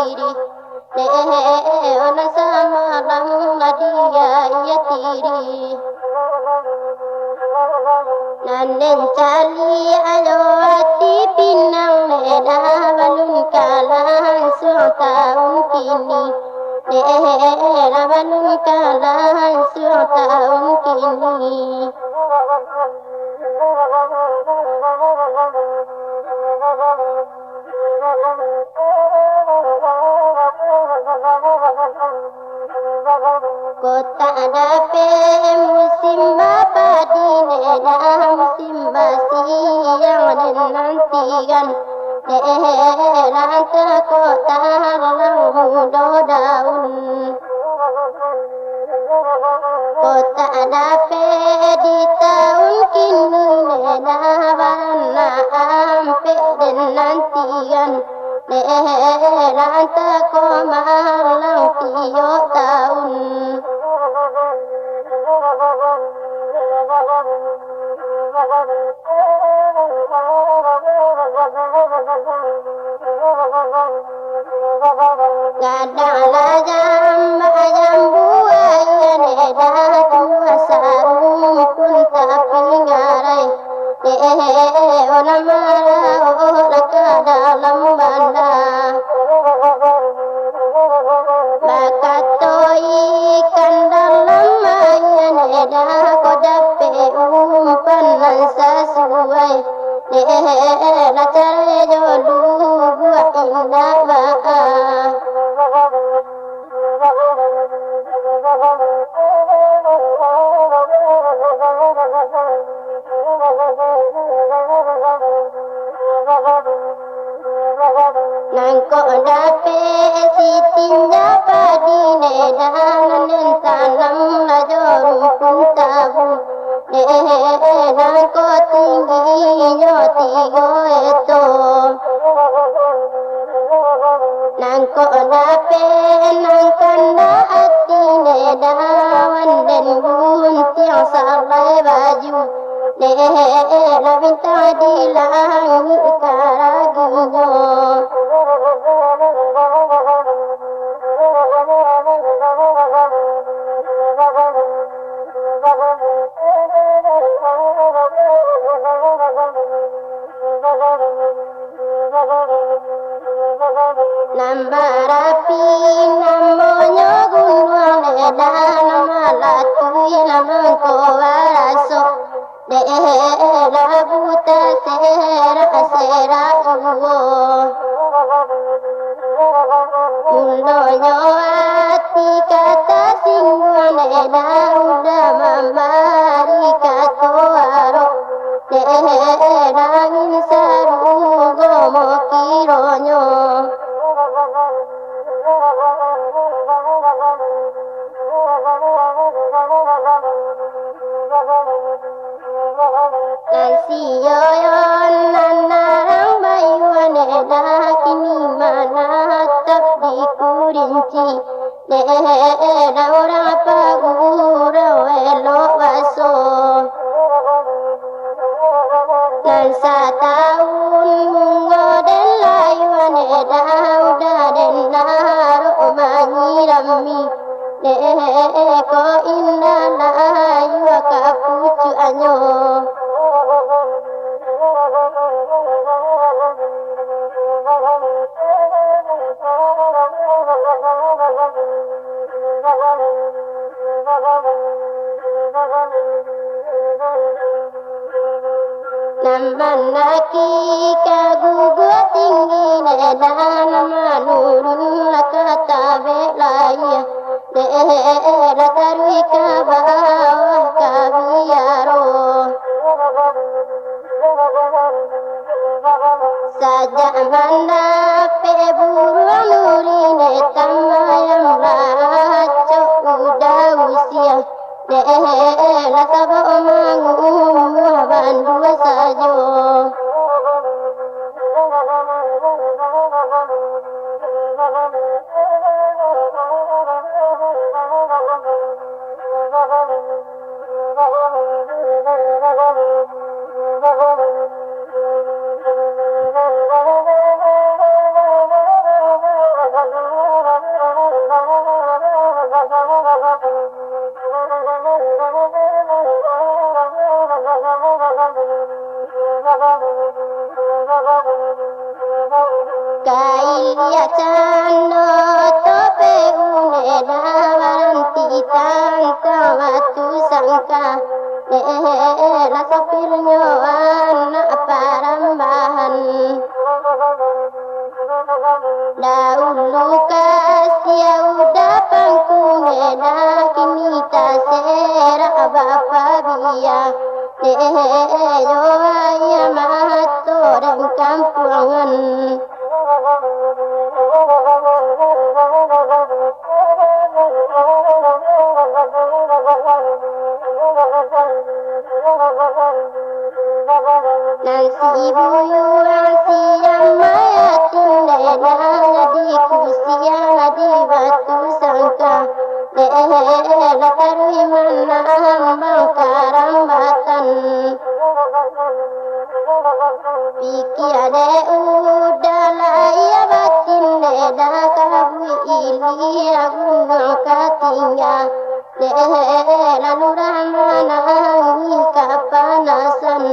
tiri ne ona sama lam dia ya tiri nanen cali ayo ati pinang ne balun kalan tahun kini ne balun kalan tahun kini kota dape musim padi neda musim siang dan nantikan ranta kota lang mudo daun kota dape di tahun kini neda warna ampe dan nantikan ranta komalang tiyo tahun gadala jam buaya neda tua sarung pun tapi ngarai ona mara ora ka dalam banda bakatoi ikan dalam maya neda kodape umpan sesuai la care jodu gua indah nangko dape sitinja padi neda nanen tanam la joru pun tahu nangko tinggi tigo eto nangko dape nangkanda hati neda wanden guntiang salai baju la minta di langit karagunya nambarapi namonyo gunung neda namalatuy namangko waraso la buta sera uwo mulonyo ati kata singguan neda udah mamari katoaro nangin saru gomo kironyo Nasiyoyon nanarang bayuan neda kini mana tak dikurinci neda orang pagurau elok baso dan setahun ngodel layuan neda udah denaro manyirami ko indah layu kapucu anyo namanaki kagugu tinggi neda namanurun lakatabe laya la tarui kabawah kabiyaro saja manda pe buruan nurine tamayam raco udah usia la sabo mangu bandu sajo no tope une dawaranti tanta watu sangka la sapirnyo anak parambahan dahulu kasih udah pangkune dah kini tak serak bapa biya yo ayah mato dan kampungan Nansi buyuan siang mayatin nenang di kusiang di batu sangka la tarwi manam bangkarang batan Piki ade udalaya batin neda kabui ili agunang katingga lalu ramanangi kapanasan